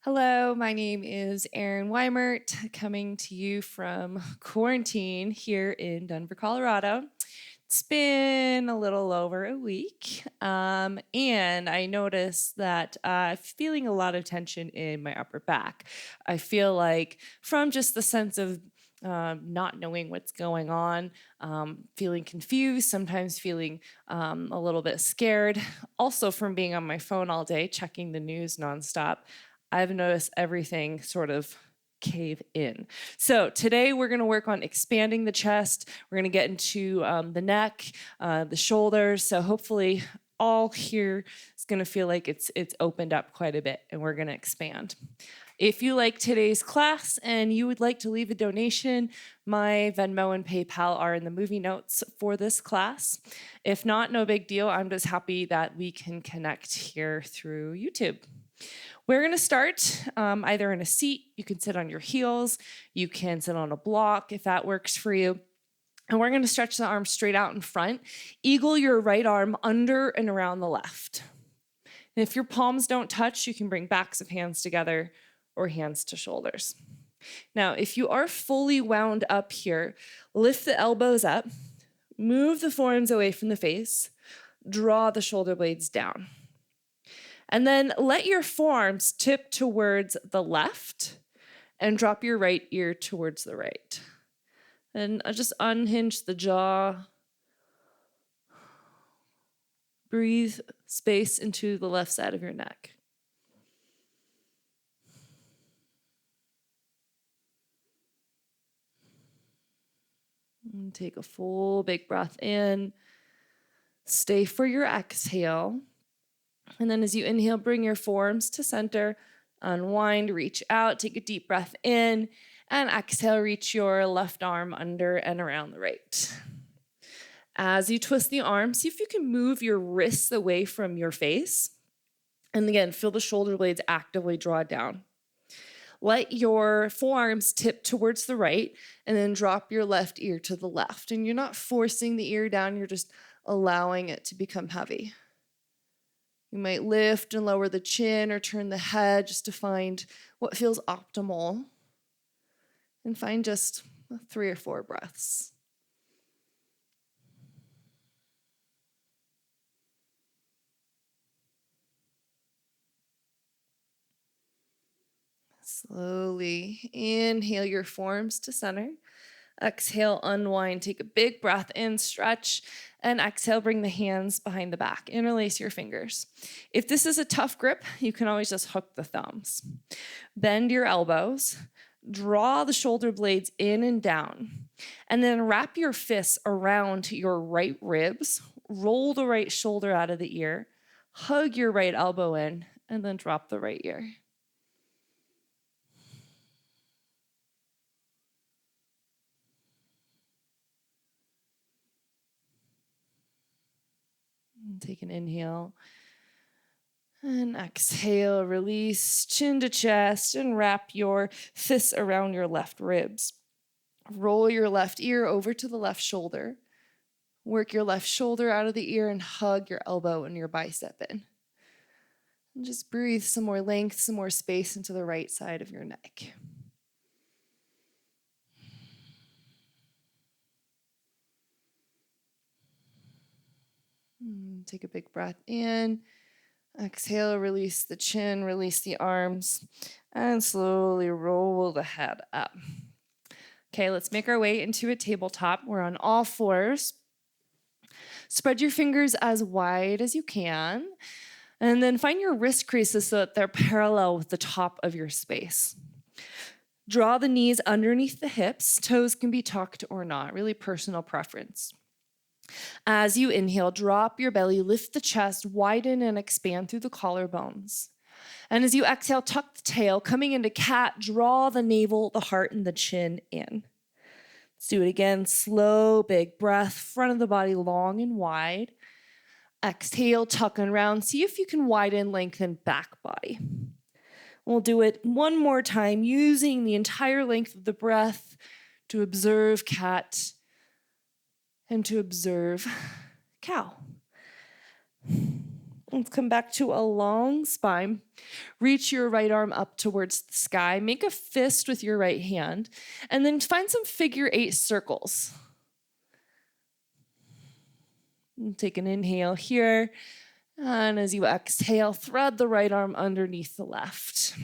Hello, my name is Erin Wimert, coming to you from quarantine here in Denver, Colorado. It's been a little over a week, and I noticed that I'm feeling a lot of tension in my upper back. I feel like from just the sense of not knowing what's going on, feeling confused, sometimes feeling a little bit scared. Also, from being on my phone all day, checking the news nonstop, I've noticed everything sort of cave in. So today we're going to work on expanding the chest. We're going to get into the neck, the shoulders. So hopefully all here is going to feel like it's opened up quite a bit, and we're going to expand. If you like today's class and you would like to leave a donation, my Venmo and PayPal are in the movie notes for this class. If not, no big deal. I'm just happy that we can connect here through YouTube. We're going to start either in a seat. You can sit on your heels. You can sit on a block if that works for you. And we're going to stretch the arms straight out in front. Eagle your right arm under and around the left. And if your palms don't touch, you can bring backs of hands together or hands to shoulders. Now, if you are fully wound up here, lift the elbows up, move the forearms away from the face, draw the shoulder blades down. And then let your forearms tip towards the left and drop your right ear towards the right. And just unhinge the jaw. Breathe space into the left side of your neck. And take a full big breath in. Stay for your exhale. And then as you inhale, bring your forearms to center, unwind, reach out, take a deep breath in, and exhale, reach your left arm under and around the right. As you twist the arm, see if you can move your wrists away from your face. And again, feel the shoulder blades actively draw down. Let your forearms tip towards the right, and then drop your left ear to the left. And you're not forcing the ear down, you're just allowing it to become heavy. You might lift and lower the chin or turn the head just to find what feels optimal. And find just 3 or 4 breaths. Slowly inhale your forearms to center. Exhale, unwind, take a big breath in, stretch, and exhale, bring the hands behind the back. Interlace your fingers. If this is a tough grip, you can always just hook the thumbs. Bend your elbows, draw the shoulder blades in and down, and then wrap your fists around your right ribs, roll the right shoulder out of the ear, hug your right elbow in, and then drop the right ear. Take an inhale and exhale, release chin to chest and wrap your fists around your left ribs. Roll your left ear over to the left shoulder. Work your left shoulder out of the ear and hug your elbow and your bicep in. And just breathe some more length, some more space into the right side of your neck. Take a big breath in. Exhale, release the chin, release the arms, and slowly roll the head up. Okay, let's make our way into a tabletop. We're on all fours. Spread your fingers as wide as you can, and then find your wrist creases so that they're parallel with the top of your space. Draw the knees underneath the hips. Toes can be tucked or not, really personal preference. As you inhale, drop your belly, lift the chest, widen and expand through the collarbones. And as you exhale, tuck the tail, coming into cat, draw the navel, the heart, and the chin in. Let's do it again. Slow, big breath, front of the body long and wide. Exhale, tuck and round. See if you can widen, lengthen back body. We'll do it one more time, using the entire length of the breath to observe cat and to observe cow. Let's come back to a long spine. Reach your right arm up towards the sky. Make a fist with your right hand. And then find some figure 8 circles. And take an inhale here. And as you exhale, thread the right arm underneath the left.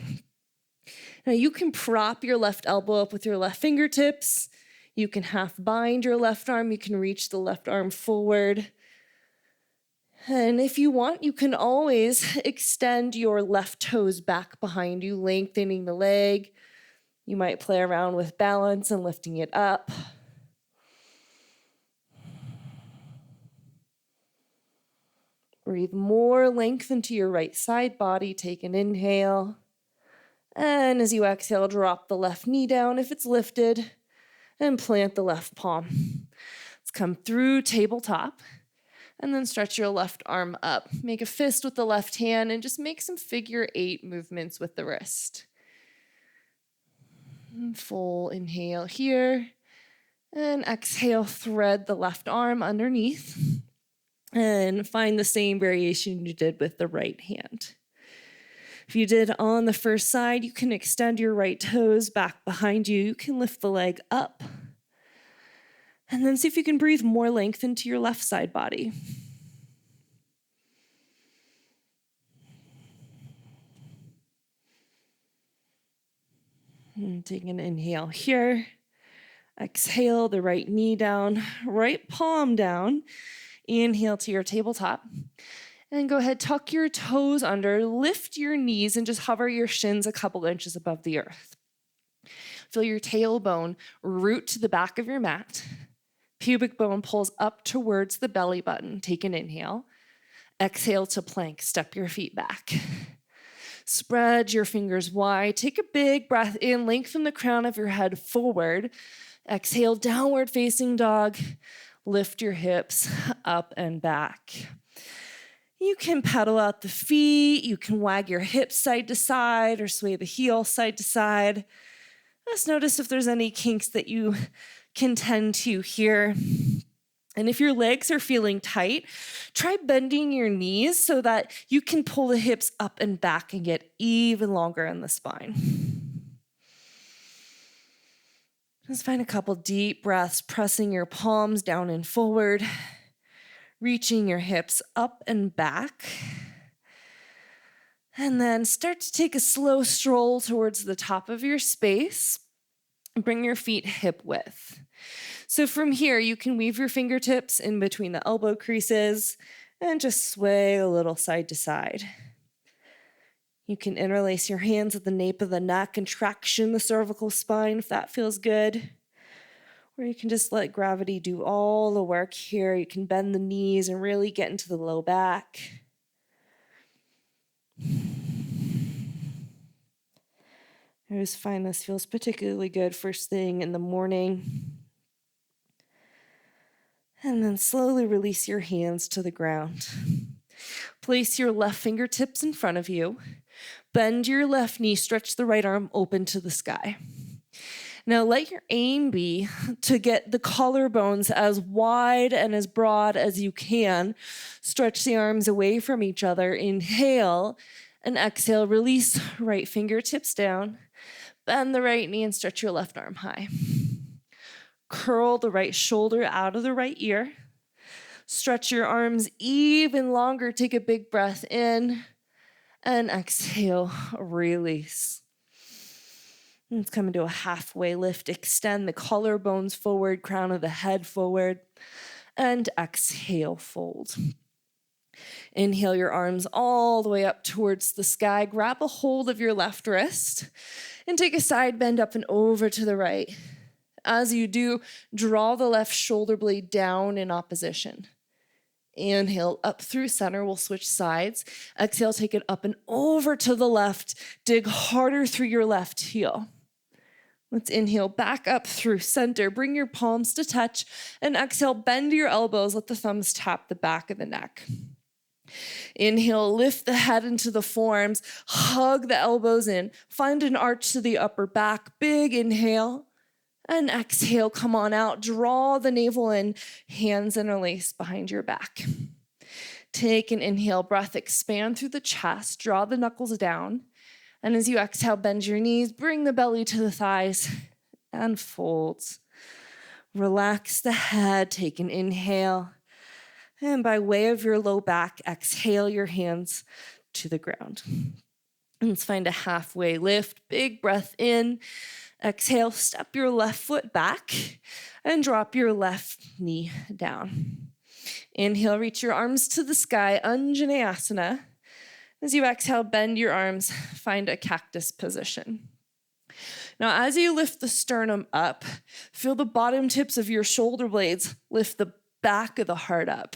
Now you can prop your left elbow up with your left fingertips. You can half bind your left arm. You can reach the left arm forward. And if you want, you can always extend your left toes back behind you, lengthening the leg. You might play around with balance and lifting it up. Breathe more length into your right side body. Take an inhale. And as you exhale, drop the left knee down if it's lifted and plant the left palm. Let's come through tabletop. And then stretch your left arm up. Make a fist with the left hand and just make some figure 8 movements with the wrist. And full inhale here. And exhale, thread the left arm underneath. And find the same variation you did with the right hand. If you did on the first side, you can extend your right toes back behind you. You can lift the leg up. And then see if you can breathe more length into your left side body. And take an inhale here. Exhale the right knee down, right palm down. Inhale to your tabletop. And go ahead, tuck your toes under, lift your knees, and just hover your shins a couple inches above the earth. Feel your tailbone root to the back of your mat. Pubic bone pulls up towards the belly button. Take an inhale. Exhale to plank. Step your feet back. Spread your fingers wide. Take a big breath in. Lengthen the crown of your head forward. Exhale, downward facing dog. Lift your hips up and back. You can pedal out the feet. You can wag your hips side to side or sway the heel side to side. Just notice if there's any kinks that you can tend to here. And if your legs are feeling tight, try bending your knees so that you can pull the hips up and back and get even longer in the spine. Just find a couple deep breaths, pressing your palms down and forward, reaching your hips up and back. And then start to take a slow stroll towards the top of your space. Bring your feet hip width. So from here, you can weave your fingertips in between the elbow creases and just sway a little side to side. You can interlace your hands at the nape of the neck and traction the cervical spine if that feels good. Or you can just let gravity do all the work here. You can bend the knees and really get into the low back. I always find this feels particularly good first thing in the morning. And then slowly release your hands to the ground. Place your left fingertips in front of you. Bend your left knee, stretch the right arm open to the sky. Now let your aim be to get the collarbones as wide and as broad as you can. Stretch the arms away from each other. Inhale and exhale. Release right fingertips down. Bend the right knee and stretch your left arm high. Curl the right shoulder out of the right ear. Stretch your arms even longer. Take a big breath in and exhale, release. Let's come into a halfway lift. Extend the collarbones forward, crown of the head forward, and exhale, fold. Inhale your arms all the way up towards the sky. Grab a hold of your left wrist and take a side bend up and over to the right. As you do, draw the left shoulder blade down in opposition. Inhale up through center. We'll switch sides. Exhale, take it up and over to the left. Dig harder through your left heel. Let's inhale back up through center. Bring your palms to touch. And exhale, bend your elbows. Let the thumbs tap the back of the neck. Inhale, lift the head into the forearms. Hug the elbows in. Find an arch to the upper back. Big inhale. And exhale, come on out. Draw the navel in. Hands interlaced behind your back. Take an inhale breath, expand through the chest, draw the knuckles down. And as you exhale, bend your knees, bring the belly to the thighs, and fold. Relax the head, take an inhale. And by way of your low back, exhale your hands to the ground. And let's find a halfway lift. Big breath in. Exhale, step your left foot back and drop your left knee down. Inhale, reach your arms to the sky, Anjaneyasana. As you exhale, bend your arms, find a cactus position. Now, as you lift the sternum up, feel the bottom tips of your shoulder blades lift the back of the heart up.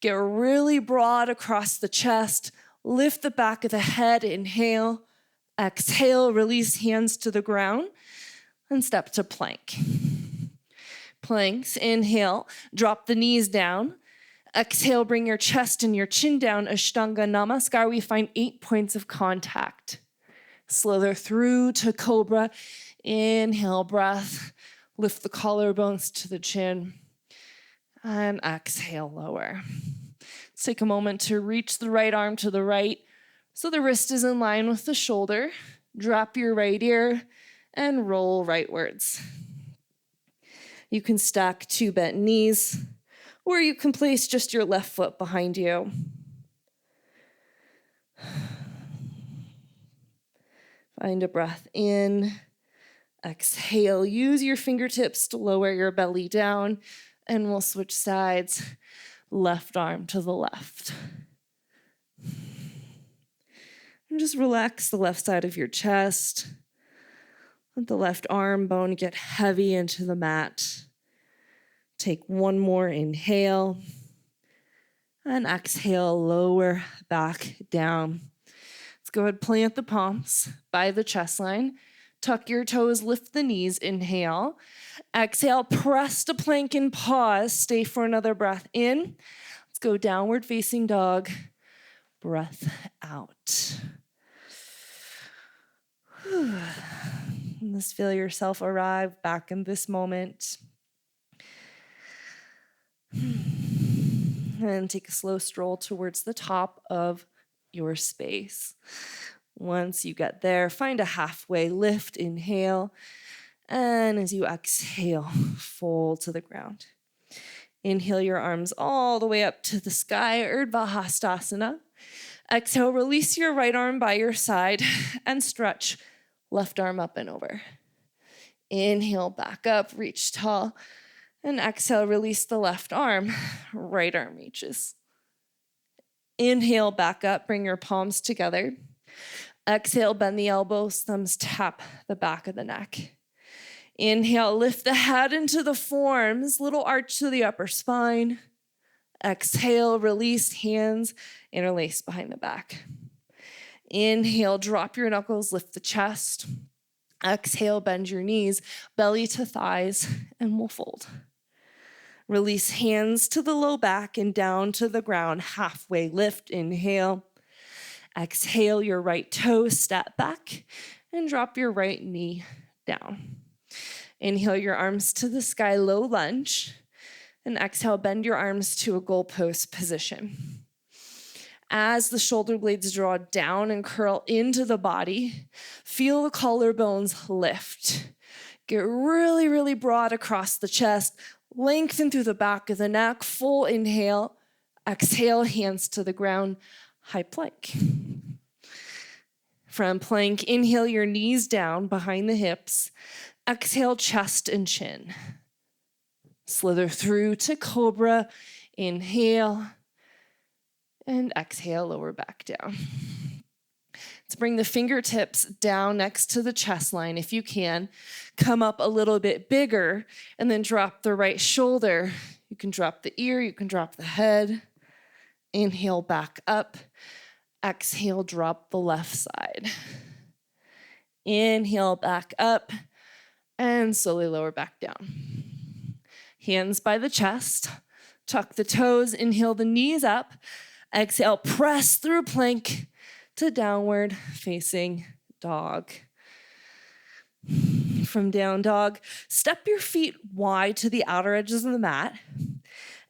Get really broad across the chest, lift the back of the head, inhale, exhale, release hands to the ground, and step to plank. Planks, inhale, drop the knees down. Exhale, bring your chest and your chin down, Ashtanga Namaskar. We find 8 points of contact. Slither through to cobra. Inhale, breath. Lift the collarbones to the chin. And exhale, lower. Let's take a moment to reach the right arm to the right so the wrist is in line with the shoulder. Drop your right ear and roll rightwards. You can stack 2 bent knees, or you can place just your left foot behind you. Find a breath in. Exhale. Use your fingertips to lower your belly down, and we'll switch sides. Left arm to the left. And just relax the left side of your chest. Let the left arm bone get heavy into the mat. Take 1 more inhale. And exhale, lower back down. Let's go ahead, plant the palms by the chest line. Tuck your toes, lift the knees, inhale. Exhale, press to plank and pause. Stay for another breath in. Let's go downward facing dog. Breath out. Just feel yourself arrive back in this moment. And take a slow stroll towards the top of your space. Once you get there, find a halfway lift, inhale. And as you exhale, fold to the ground. Inhale your arms all the way up to the sky, Urdhva Hastasana. Exhale, release your right arm by your side and stretch left arm up and over. Inhale, back up, reach tall. And exhale, release the left arm, right arm reaches. Inhale, back up, bring your palms together. Exhale, bend the elbows, thumbs tap the back of the neck. Inhale, lift the head into the forms, little arch to the upper spine. Exhale, release, hands interlace behind the back. Inhale, drop your knuckles, lift the chest. Exhale, bend your knees, belly to thighs, and we'll fold. Release hands to the low back and down to the ground, halfway lift, inhale. Exhale, your right toe, step back, and drop your right knee down. Inhale your arms to the sky, low lunge. And exhale, bend your arms to a goalpost position. As the shoulder blades draw down and curl into the body, feel the collarbones lift. Get really, really broad across the chest. Lengthen through the back of the neck. Full inhale. Exhale, hands to the ground. High plank. From plank, inhale your knees down behind the hips. Exhale, chest and chin. Slither through to cobra. Inhale. And exhale, lower back down. Let's bring the fingertips down next to the chest line if you can. Come up a little bit bigger and then drop the right shoulder. You can drop the ear, you can drop the head. Inhale, back up. Exhale, drop the left side. Inhale, back up. And slowly lower back down. Hands by the chest. Tuck the toes. Inhale the knees up. Exhale, press through plank to downward facing dog. From down dog, step your feet wide to the outer edges of the mat.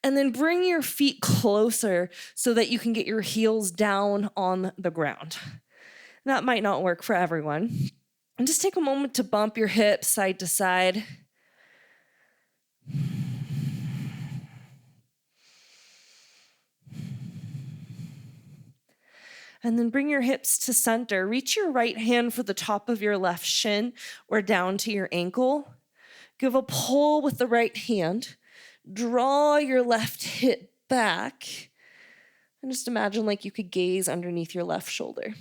And then bring your feet closer so that you can get your heels down on the ground. That might not work for everyone. And just take a moment to bump your hips side to side. And then bring your hips to center. Reach your right hand for the top of your left shin or down to your ankle. Give a pull with the right hand. Draw your left hip back. And just imagine like you could gaze underneath your left shoulder.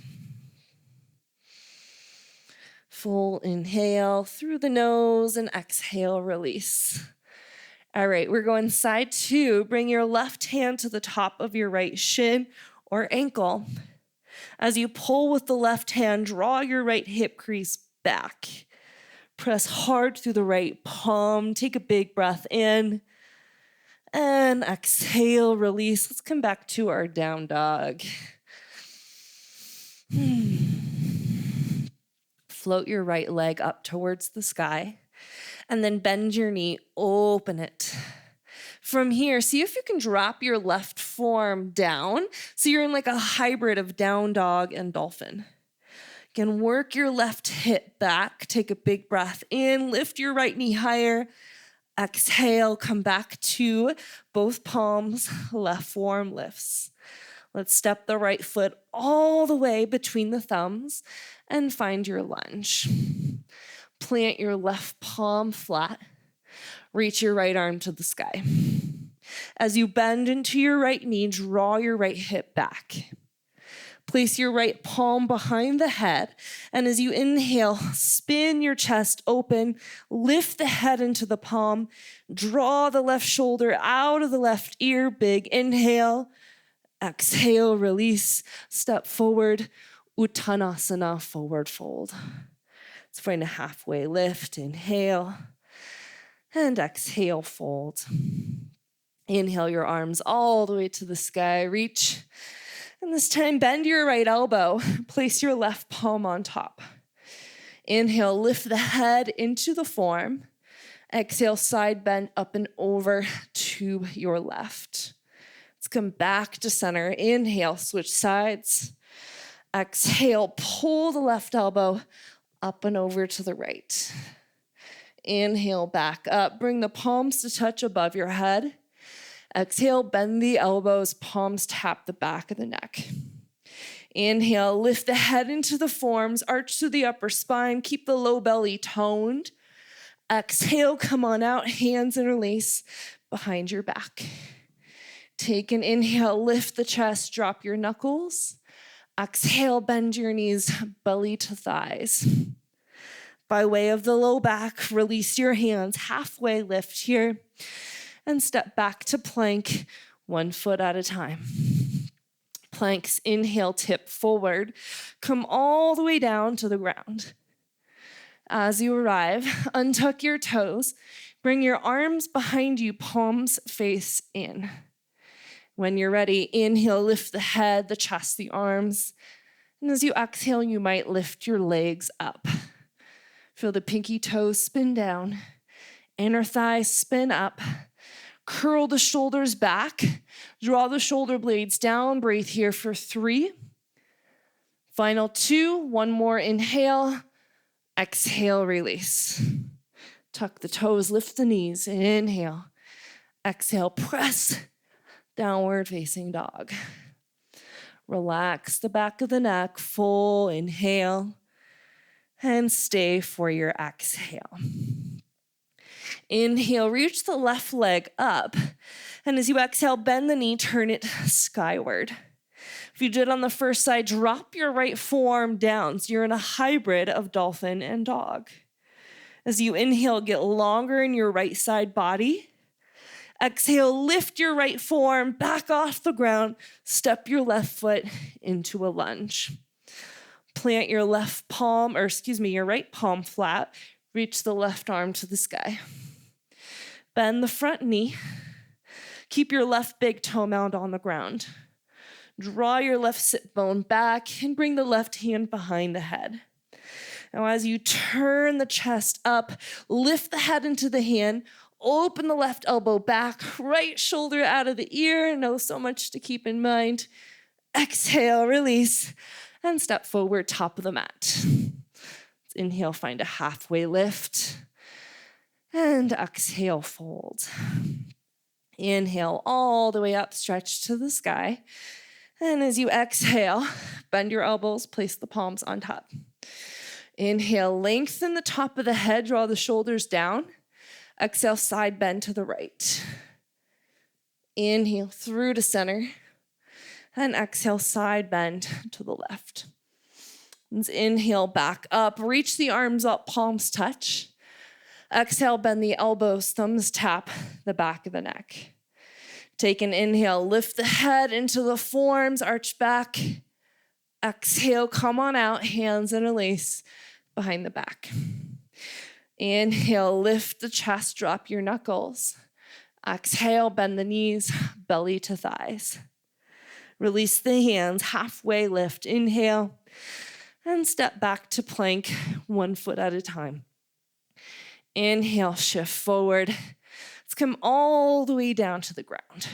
Full inhale through the nose and exhale, release. All right, we're going side two. Bring your left hand to the top of your right shin or ankle. As you pull with the left hand, draw your right hip crease back. Press hard through the right palm. Take a big breath in. And exhale, release. Let's come back to our down dog. Float your right leg up towards the sky. And then bend your knee, open it. From here, see if you can drop your left form down. So you're in like a hybrid of down dog and dolphin. Again, work your left hip back. Take a big breath in. Lift your right knee higher. Exhale, come back to both palms. Left form lifts. Let's step the right foot all the way between the thumbs and find your lunge. Plant your left palm flat. Reach your right arm to the sky. As you bend into your right knee, draw your right hip back. Place your right palm behind the head, and as you inhale, spin your chest open, lift the head into the palm, draw the left shoulder out of the left ear, big inhale, exhale, release, step forward, Uttanasana, forward fold. Let's find a halfway lift, inhale, and exhale, fold. Inhale your arms all the way to the sky, reach. And this time, bend your right elbow. Place your left palm on top. Inhale, lift the head into the form. Exhale, side bend up and over to your left. Let's come back to center. Inhale, switch sides. Exhale, pull the left elbow up and over to the right. Inhale, back up. Bring the palms to touch above your head. Exhale, bend the elbows, palms tap the back of the neck. Inhale, lift the head into the forms, arch to the upper spine, keep the low belly toned. Exhale, come on out, hands interlace behind your back. Take an inhale, lift the chest, drop your knuckles. Exhale, bend your knees, belly to thighs. By way of the low back, release your hands, halfway lift here. And step back to plank, 1 foot at a time. Planks, inhale, tip forward. Come all the way down to the ground. As you arrive, untuck your toes. Bring your arms behind you, palms face in. When you're ready, inhale, lift the head, the chest, the arms. And as you exhale, you might lift your legs up. Feel the pinky toes spin down. Inner thighs spin up. Curl the shoulders back, draw the shoulder blades down, breathe here for 3. Final 2, 1 more inhale, exhale, release. Tuck the toes, lift the knees, inhale, exhale, press, downward facing dog. Relax the back of the neck, full inhale, and stay for your exhale. Inhale, reach the left leg up. And as you exhale, bend the knee, turn it skyward. If you did on the first side, drop your right forearm down. So you're in a hybrid of dolphin and dog. As you inhale, get longer in your right side body. Exhale, lift your right forearm back off the ground. Step your left foot into a lunge. Plant your your right palm flat. Reach the left arm to the sky. Bend the front knee. Keep your left big toe mound on the ground. Draw your left sit bone back and bring the left hand behind the head. Now as you turn the chest up, lift the head into the hand, open the left elbow back, right shoulder out of the ear. No, so much to keep in mind. Exhale, release, and step forward, top of the mat. Inhale, find a halfway lift. And exhale, fold. Inhale all the way up, stretch to the sky. And as you exhale, bend your elbows, place the palms on top. Inhale, lengthen the top of the head, draw the shoulders down. Exhale, side bend to the right. Inhale through to center. And exhale, side bend to the left. Let's inhale, back up, reach the arms up, palms touch. Exhale, bend the elbows, thumbs tap the back of the neck. Take an inhale, lift the head into the forearms, arch back. Exhale, come on out, hands interlace behind the back. Inhale, lift the chest, drop your knuckles. Exhale, bend the knees, belly to thighs. Release the hands, halfway lift, inhale, and step back to plank, 1 foot at a time. Inhale, shift forward. Let's come all the way down to the ground.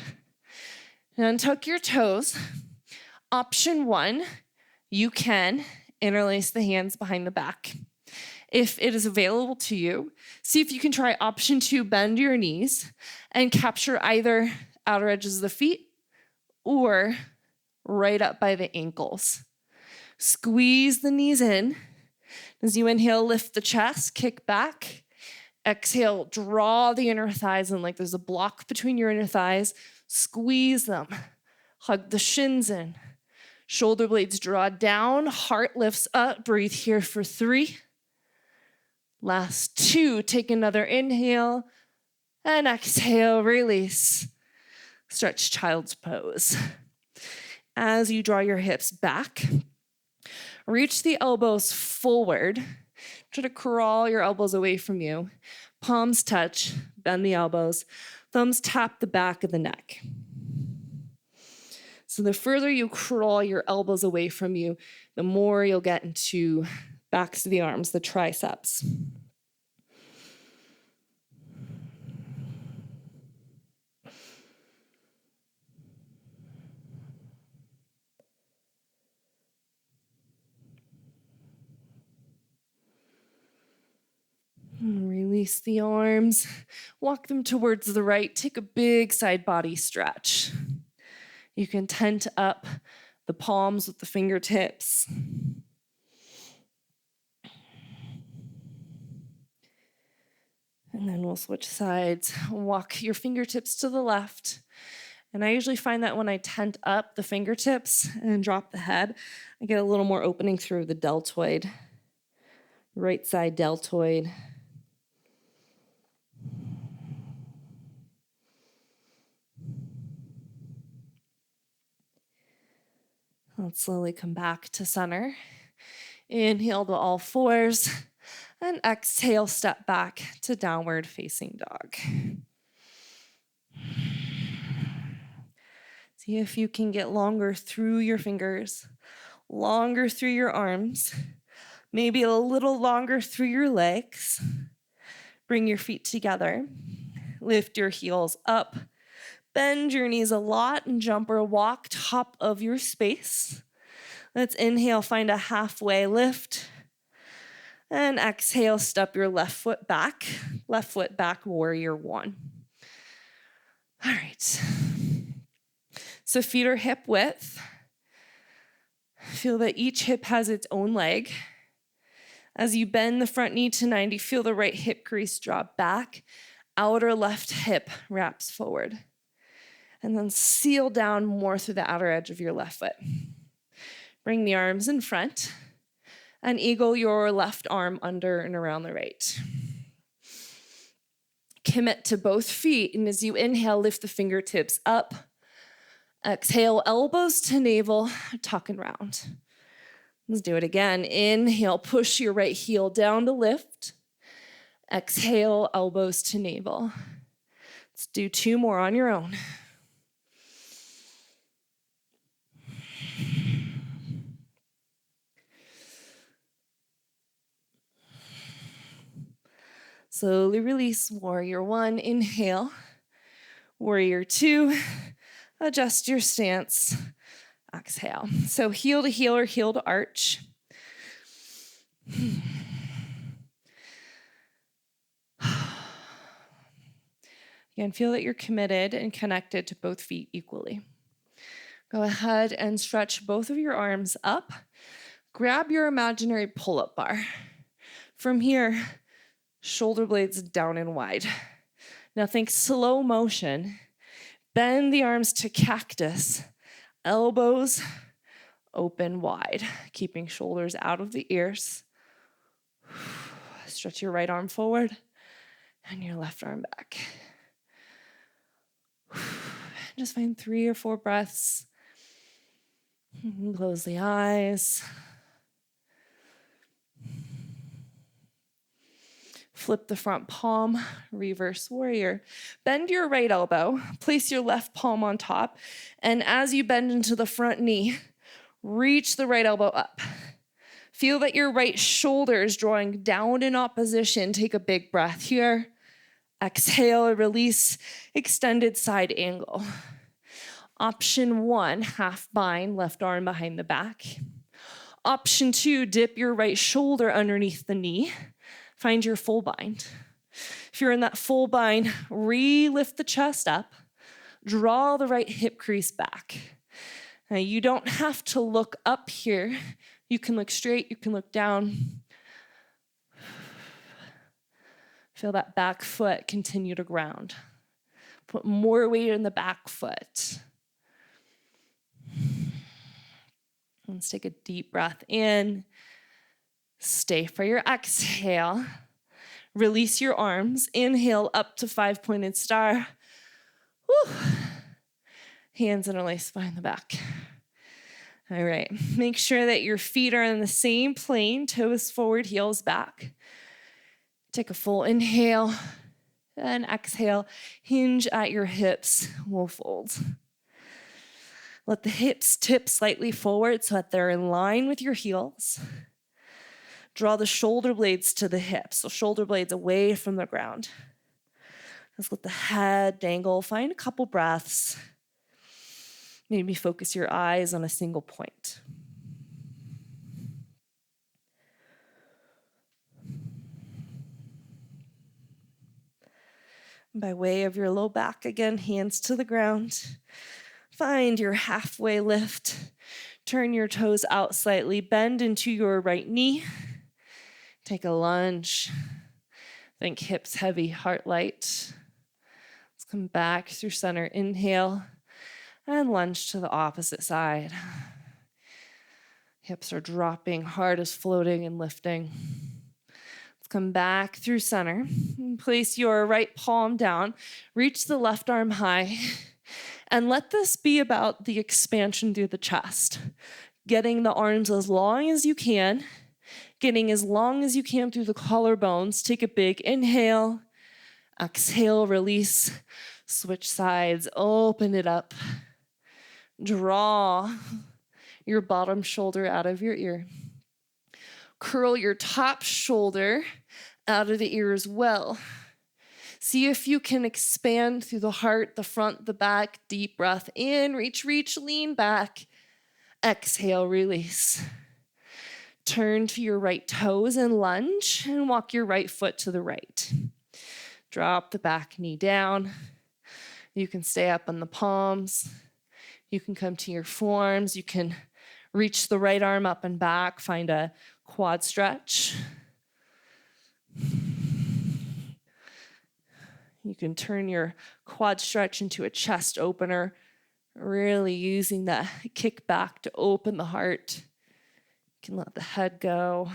And tuck your toes. Option 1, you can interlace the hands behind the back. If it is available to you, see if you can try option 2, bend your knees and capture either outer edges of the feet or right up by the ankles. Squeeze the knees in. As you inhale, lift the chest, kick back. Exhale, draw the inner thighs in like there's a block between your inner thighs. Squeeze them. Hug the shins in. Shoulder blades draw down. Heart lifts up. Breathe here for 3. Last 2. Take another inhale. And exhale, release. Stretch child's pose. As you draw your hips back, reach the elbows forward. Try to crawl your elbows away from you. Palms touch, bend the elbows. Thumbs tap the back of the neck. So the further you crawl your elbows away from you, the more you'll get into backs of the arms, the triceps. Release the arms, walk them towards the right, take a big side body stretch. You can tent up the palms with the fingertips. And then we'll switch sides, walk your fingertips to the left. And I usually find that when I tent up the fingertips and drop the head, I get a little more opening through the deltoid, right side deltoid. Let's slowly come back to center. Inhale to all fours, and exhale, step back to downward facing dog. See if you can get longer through your fingers, longer through your arms, maybe a little longer through your legs. Bring your feet together. Lift your heels up. Bend your knees a lot and jump or walk top of your space. Let's inhale, find a halfway lift. And exhale, step your left foot back. Left foot back, warrior 1. All right. So feet are hip width. Feel that each hip has its own leg. As you bend the front knee to 90, feel the right hip crease drop back. Outer left hip wraps forward. And then seal down more through the outer edge of your left foot. Bring the arms in front and eagle your left arm under and around the right. Commit to both feet, and as you inhale, lift the fingertips up. Exhale, elbows to navel, tuck and round. Let's do it again. Inhale, push your right heel down to lift. Exhale, elbows to navel. Let's do 2 more on your own. Slowly release. Warrior 1, inhale. Warrior 2, adjust your stance. Exhale. So heel to heel or heel to arch. Again, feel that you're committed and connected to both feet equally. Go ahead and stretch both of your arms up. Grab your imaginary pull-up bar. From here, shoulder blades down and wide. Now think slow motion. Bend the arms to cactus. Elbows open wide, keeping shoulders out of the ears. Stretch your right arm forward and your left arm back. Just find 3 or 4 breaths. Close the eyes. Flip the front palm, reverse warrior. Bend your right elbow, place your left palm on top, and as you bend into the front knee, reach the right elbow up. Feel that your right shoulder is drawing down in opposition. Take a big breath here. Exhale, release, extended side angle. Option 1, half bind, left arm behind the back. Option 2, dip your right shoulder underneath the knee. Find your full bind. If you're in that full bind, re-lift the chest up. Draw the right hip crease back. Now, you don't have to look up here. You can look straight, you can look down. Feel that back foot continue to ground. Put more weight in the back foot. Let's take a deep breath in. Stay for your exhale. Release your arms. Inhale up to 5-pointed star. Woo. Hands interlace behind the back. All right. Make sure that your feet are in the same plane. Toes forward, heels back. Take a full inhale and exhale. Hinge at your hips. We'll fold. Let the hips tip slightly forward so that they're in line with your heels. Draw the shoulder blades to the hips, so shoulder blades away from the ground. Just let the head dangle. Find a couple breaths. Maybe focus your eyes on a single point. By way of your low back, again, hands to the ground. Find your halfway lift. Turn your toes out slightly. Bend into your right knee. Take a lunge. Think hips heavy, heart light. Let's come back through center. Inhale and lunge to the opposite side. Hips are dropping, heart is floating and lifting. Let's come back through center. Place your right palm down. Reach the left arm high. And let this be about the expansion through the chest. Getting the arms as long as you can. Getting as long as you can through the collarbones. Take a big inhale. Exhale, release. Switch sides, open it up. Draw your bottom shoulder out of your ear. Curl your top shoulder out of the ear as well. See if you can expand through the heart, the front, the back. Deep breath in, reach, lean back. Exhale, release. Turn to your right toes and lunge and walk your right foot to the right. Drop the back knee down. You can stay up on the palms. You can come to your forearms. You can reach the right arm up and back. Find a quad stretch. You can turn your quad stretch into a chest opener, really using that kick back to open the heart. You can let the head go.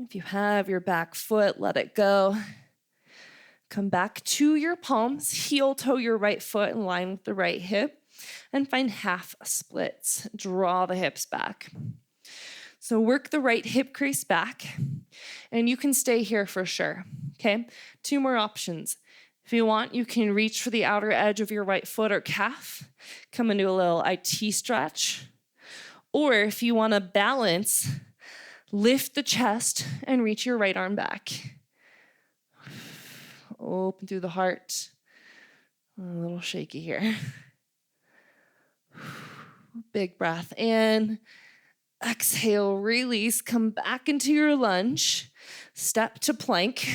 If you have your back foot, let it go. Come back to your palms, heel toe your right foot in line with the right hip, and find half splits. Draw the hips back. So work the right hip crease back, and you can stay here for sure, okay? 2 more options. If you want, you can reach for the outer edge of your right foot or calf. Come into a little IT stretch. Or if you want to balance, lift the chest and reach your right arm back. Open through the heart. A little shaky here. Big breath in. Exhale, release. Come back into your lunge. Step to plank.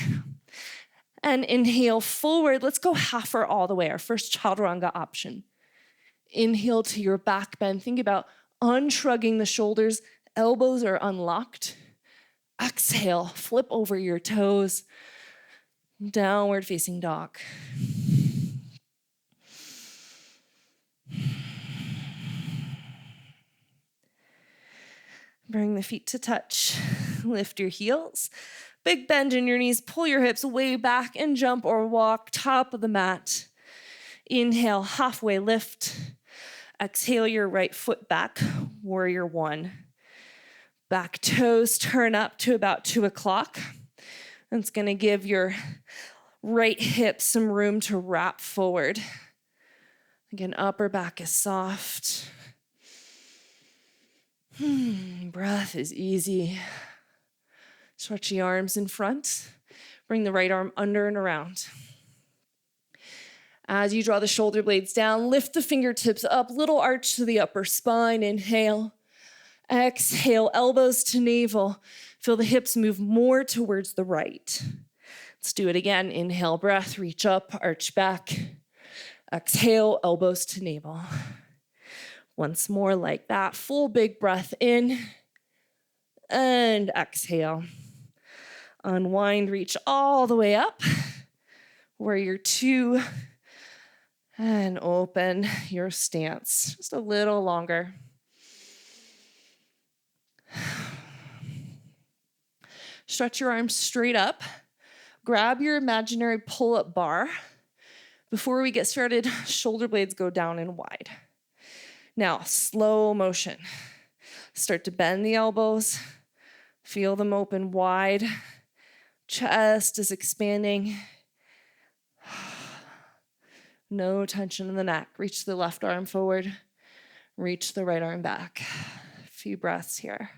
And inhale forward. Let's go half or all the way. Our first chaturanga option. Inhale to your back bend. Think about unshrugging the shoulders. Elbows are unlocked. Exhale, flip over your toes. Downward facing dog. Bring the feet to touch. Lift your heels. Big bend in your knees. Pull your hips way back and jump or walk top of the mat. Inhale, halfway lift. Exhale your right foot back. Warrior one. Back toes turn up to about 2 o'clock. That's going to give your right hip some room to wrap forward. Again, upper back is soft. Breath is easy. Stretch the arms in front. Bring the right arm under and around. As you draw the shoulder blades down, lift the fingertips up, little arch to the upper spine. Inhale. Exhale, elbows to navel. Feel the hips move more towards the right. Let's do it again. Inhale, breath, reach up, arch back. Exhale, elbows to navel. Once more like that. Full big breath in and exhale. Unwind, reach all the way up. Warrior two. And open your stance. Just a little longer. Stretch your arms straight up. Grab your imaginary pull-up bar. Before we get started, shoulder blades go down and wide. Now, slow motion. Start to bend the elbows. Feel them open wide. Chest is expanding. No tension in the neck. Reach the left arm forward. Reach the right arm back. A few breaths here.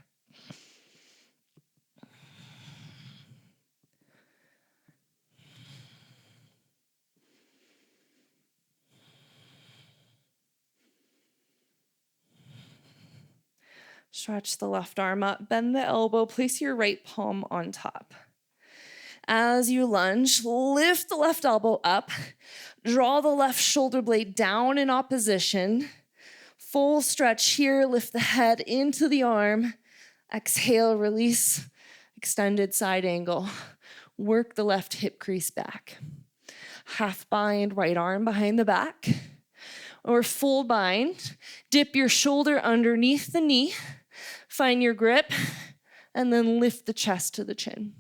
Stretch the left arm up, bend the elbow, place your right palm on top. As you lunge, lift the left elbow up, draw the left shoulder blade down in opposition. Full stretch here, lift the head into the arm. Exhale, release, extended side angle. Work the left hip crease back. Half bind, right arm behind the back. Or full bind, dip your shoulder underneath the knee. Find your grip, and then lift the chest to the chin.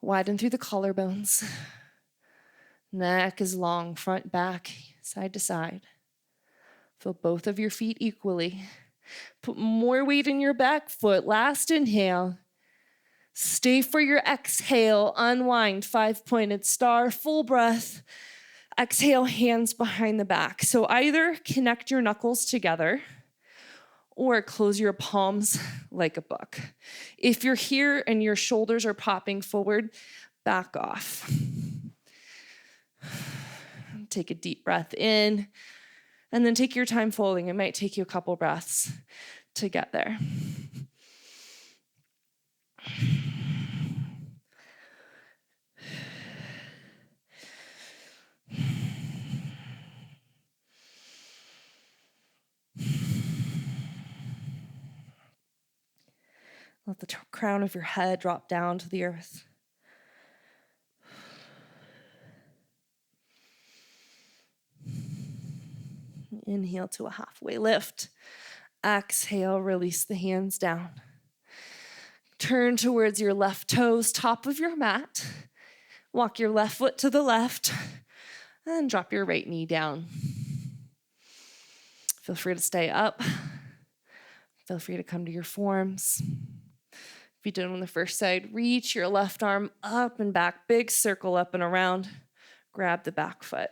Widen through the collarbones. Neck is long, front, back, side to side. Feel both of your feet equally. Put more weight in your back foot. Last inhale. Stay for your exhale. Unwind, 5-pointed star, full breath. Exhale, hands behind the back. So either connect your knuckles together or close your palms like a book. If you're here and your shoulders are popping forward, back off. Take a deep breath in, and then take your time folding. It might take you a couple breaths to get there. Let the crown of your head drop down to the earth. Inhale to a halfway lift. Exhale, release the hands down. Turn towards your left toes, top of your mat. Walk your left foot to the left and drop your right knee down. Feel free to stay up. Feel free to come to your forms. If you did on the first side, reach your left arm up and back, big circle up and around. Grab the back foot.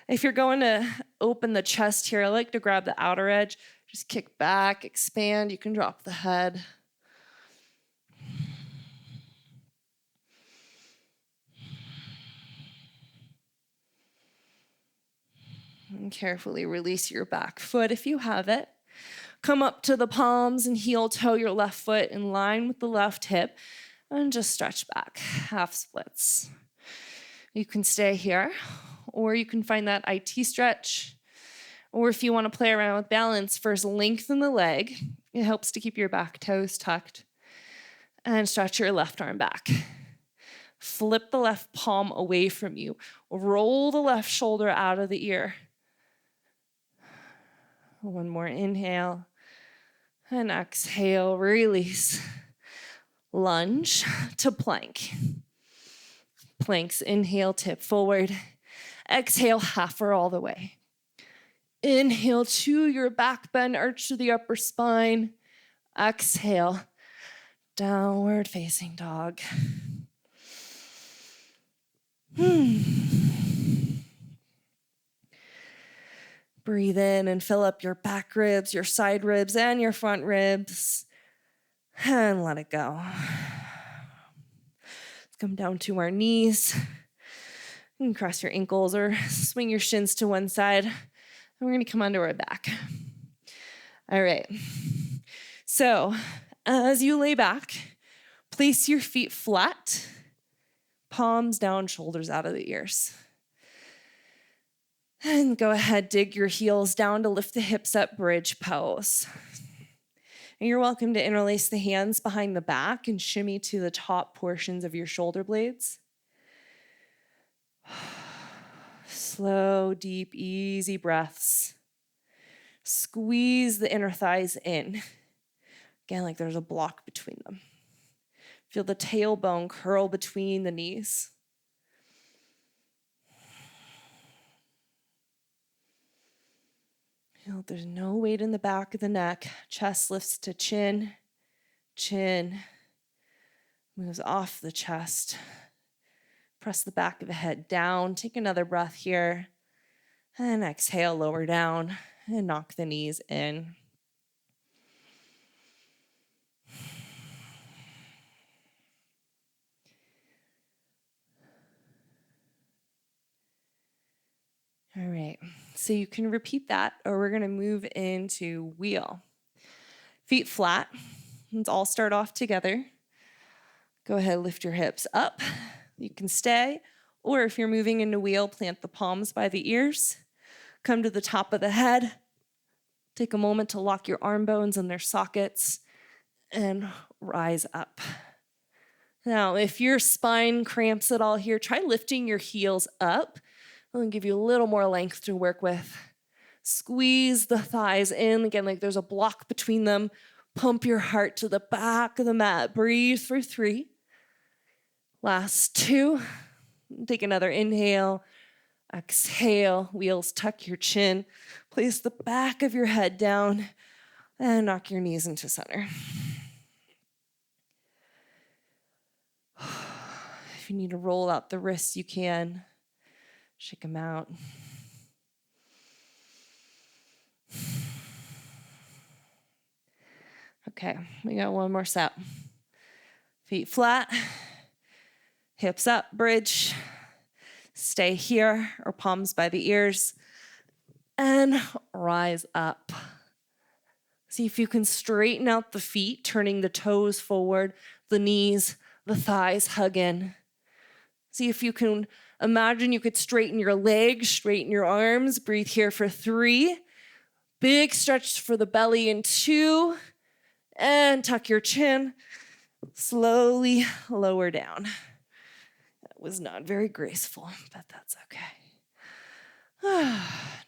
If you're going to open the chest here, I like to grab the outer edge. Just kick back, expand. You can drop the head. And carefully release your back foot if you have it. Come up to the palms and heel toe your left foot in line with the left hip and just stretch back, half splits. You can stay here, or you can find that IT stretch. Or if you want to play around with balance, first lengthen the leg. It helps to keep your back toes tucked. And stretch your left arm back. Flip the left palm away from you. Roll the left shoulder out of the ear. One more inhale. And exhale, release. Lunge to plank. Planks, inhale, tip forward. Exhale, half or all the way. Inhale to your back bend, arch to the upper spine. Exhale, downward facing dog. Breathe in and fill up your back ribs, your side ribs, and your front ribs. And let it go. Let's come down to our knees. You can cross your ankles or swing your shins to one side. And we're going to come onto our back. All right. So as you lay back, place your feet flat, palms down, shoulders out of the ears. And go ahead, dig your heels down to lift the hips up, bridge pose. And you're welcome to interlace the hands behind the back and shimmy to the top portions of your shoulder blades. Slow, deep, easy breaths. Squeeze the inner thighs in. Again, like there's a block between them. Feel the tailbone curl between the knees. Feel there's no weight in the back of the neck. Chest lifts to chin. Chin moves off the chest. Press the back of the head down. Take another breath here. And exhale, lower down. And knock the knees in. All right, so you can repeat that, or we're gonna move into wheel. Feet flat. Let's all start off together. Go ahead, lift your hips up. You can stay, or if you're moving into wheel, plant the palms by the ears. Come to the top of the head. Take a moment to lock your arm bones in their sockets and rise up. Now, if your spine cramps at all here, try lifting your heels up. I'll give you a little more length to work with. Squeeze the thighs in, again, like there's a block between them. Pump your heart to the back of the mat. Breathe for 3. Last 2. Take another inhale. Exhale. Wheels, tuck your chin. Place the back of your head down and knock your knees into center. If you need to roll out the wrists, you can. Shake them out. Okay, we got one more set. Feet flat, hips up, bridge. Stay here, or palms by the ears, and rise up. See if you can straighten out the feet, turning the toes forward, the knees, the thighs hug in. See if you can imagine you could straighten your legs, straighten your arms. Breathe here for 3. Big stretch for the belly in 2. And tuck your chin. Slowly lower down. That was not very graceful, but that's okay.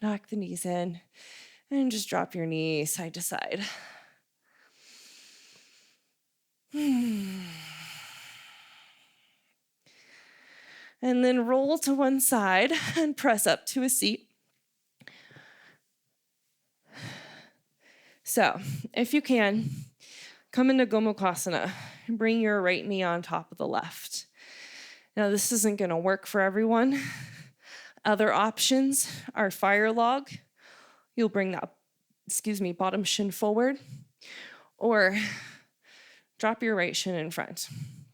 Knock the knees in and just drop your knees side to side. And then roll to one side and press up to a seat. So, if you can, come into Gomukhasana and bring your right knee on top of the left. Now, this isn't going to work for everyone. Other options are fire log. You'll bring that bottom shin forward, or drop your right shin in front,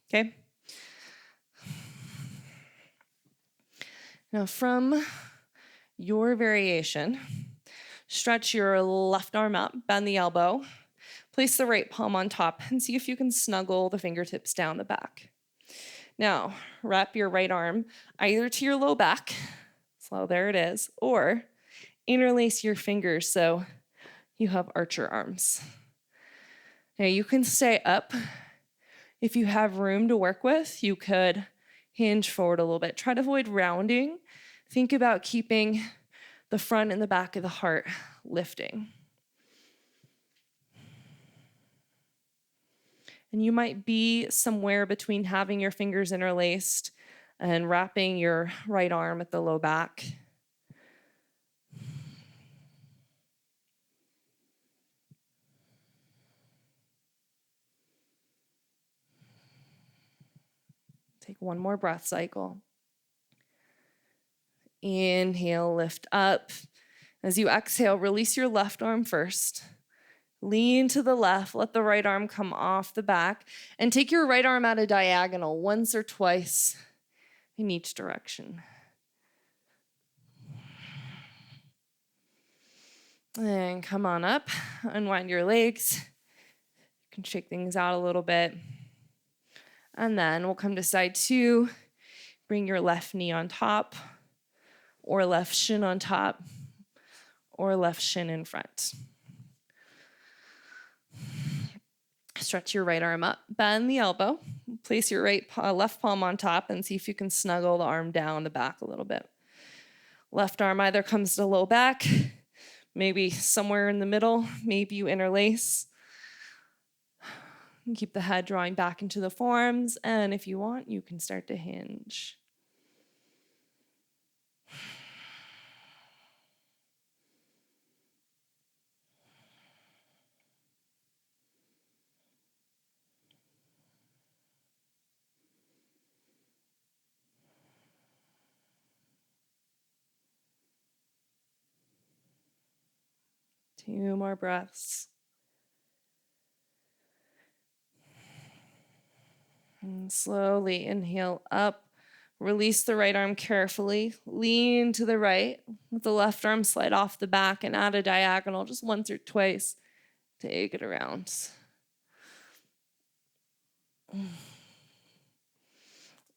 okay? Now from your variation, stretch your left arm up, bend the elbow, place the right palm on top, and see if you can snuggle the fingertips down the back. Now, wrap your right arm either to your low back, so there it is, or interlace your fingers so you have archer arms. Now, you can stay up. If you have room to work with, you could hinge forward a little bit. Try to avoid rounding. Think about keeping the front and the back of the heart lifting. And you might be somewhere between having your fingers interlaced and wrapping your right arm at the low back. Take one more breath cycle. Inhale, lift up. As you exhale, release your left arm first. Lean to the left, let the right arm come off the back, and take your right arm at a diagonal once or twice in each direction. And come on up, unwind your legs. You can shake things out a little bit. And then we'll come to side two. Bring your left knee on top, or left shin on top, or left shin in front. Stretch your right arm up, bend the elbow, place your left palm on top, and see if you can snuggle the arm down the back a little bit. Left arm either comes to low back, maybe somewhere in the middle, maybe you interlace. Keep the head drawing back into the forearms, and if you want, you can start to hinge. Two more breaths. And slowly inhale up. Release the right arm carefully. Lean to the right. Let the left arm slide off the back and add a diagonal just once or twice. Take it around.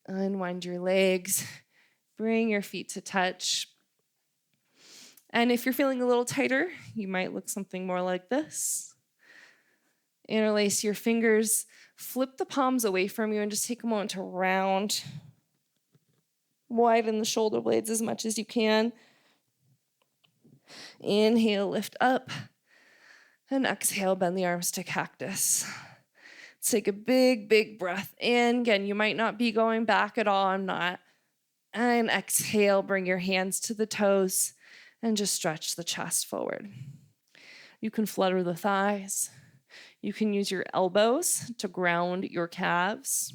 Unwind your legs. Bring your feet to touch. And if you're feeling a little tighter, you might look something more like this. Interlace your fingers, flip the palms away from you, and just take a moment to round. Widen the shoulder blades as much as you can. Inhale, lift up. And exhale, bend the arms to cactus. Let's take a big, big breath in. Again, you might not be going back at all. I'm not. And exhale, bring your hands to the toes and just stretch the chest forward. You can flutter the thighs. You can use your elbows to ground your calves.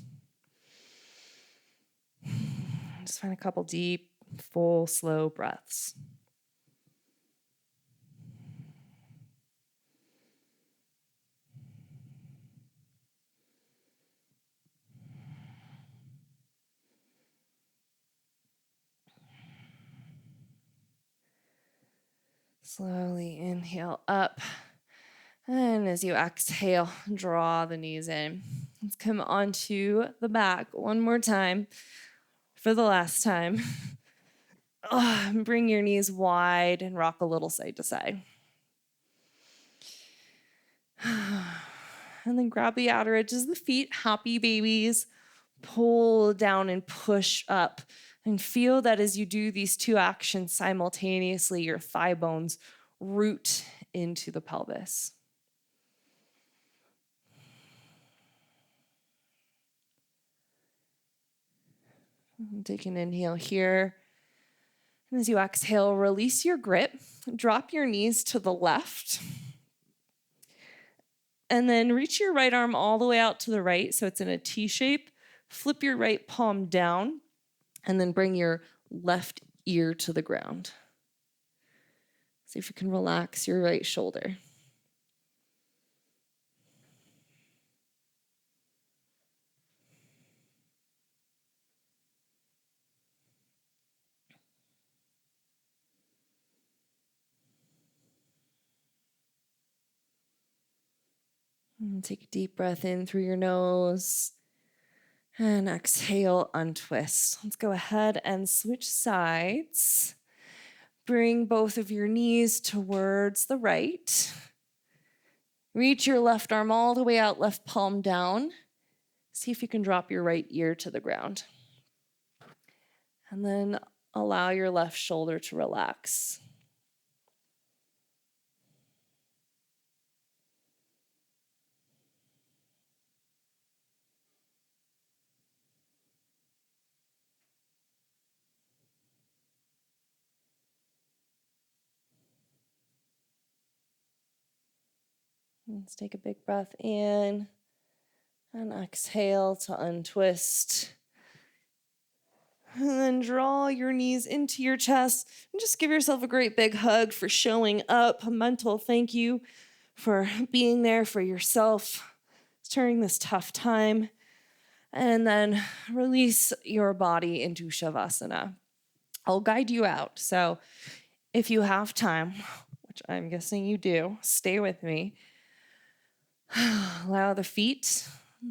Just find a couple deep, full, slow breaths. Slowly inhale up. And as you exhale, draw the knees in. Let's come onto the back one more time for the last time. Bring your knees wide and rock a little side to side. And then grab the outer edges of the feet, happy babies. Pull down and push up. And feel that as you do these two actions simultaneously, your thigh bones root into the pelvis. Take an inhale here. And as you exhale, release your grip. Drop your knees to the left. And then reach your right arm all the way out to the right, so it's in a T shape. Flip your right palm down, and then bring your left ear to the ground. See if you can relax your right shoulder. And take a deep breath in through your nose. And exhale, untwist. Let's go ahead and switch sides. Bring both of your knees towards the right. Reach your left arm all the way out, left palm down. See if you can drop your right ear to the ground. And then allow your left shoulder to relax. Let's take a big breath in and exhale to untwist. And then draw your knees into your chest and just give yourself a great big hug for showing up. A mental thank you for being there for yourself during this tough time. And then release your body into Shavasana. I'll guide you out. So if you have time, which I'm guessing you do, stay with me. Allow the feet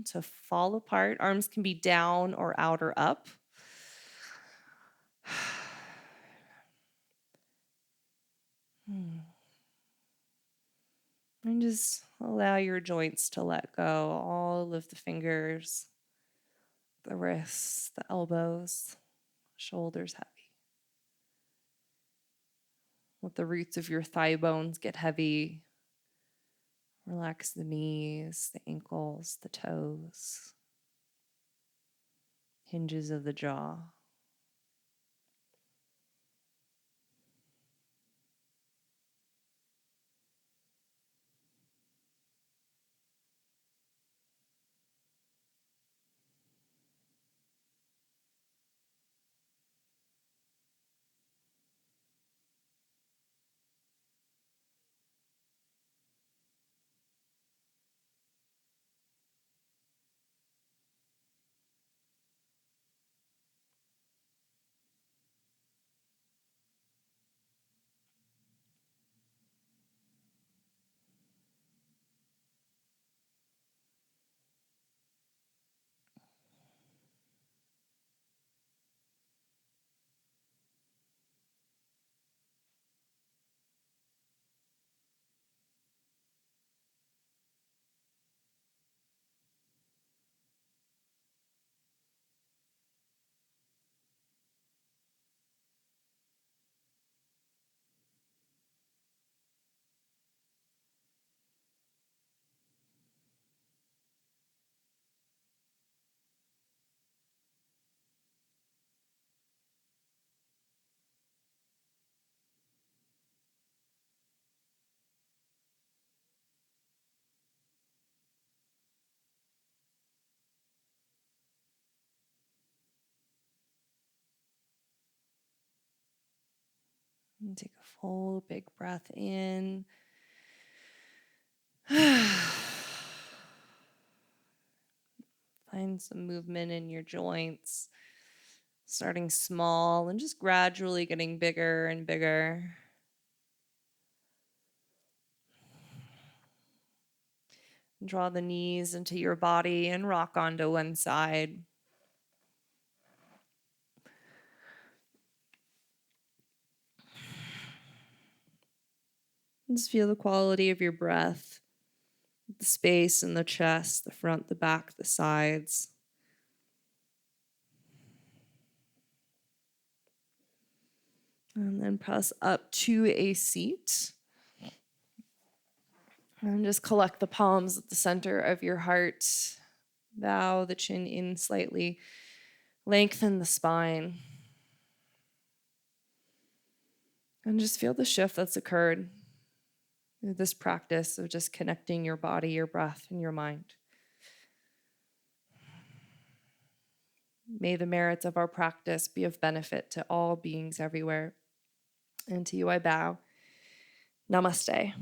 to fall apart. Arms can be down or out or up. And just allow your joints to let go. All of the fingers, the wrists, the elbows, shoulders heavy. Let the roots of your thigh bones get heavy. Relax the knees, the ankles, the toes, hinges of the jaw. And take a full big breath in. Find some movement in your joints, starting small and just gradually getting bigger and bigger. Draw the knees into your body and rock onto one side. Just feel the quality of your breath, the space in the chest, the front, the back, the sides. And then press up to a seat. And just collect the palms at the center of your heart. Bow the chin in slightly. Lengthen the spine. And just feel the shift that's occurred through this practice of just connecting your body, your breath, and your mind. May the merits of our practice be of benefit to all beings everywhere. And to you I bow. Namaste.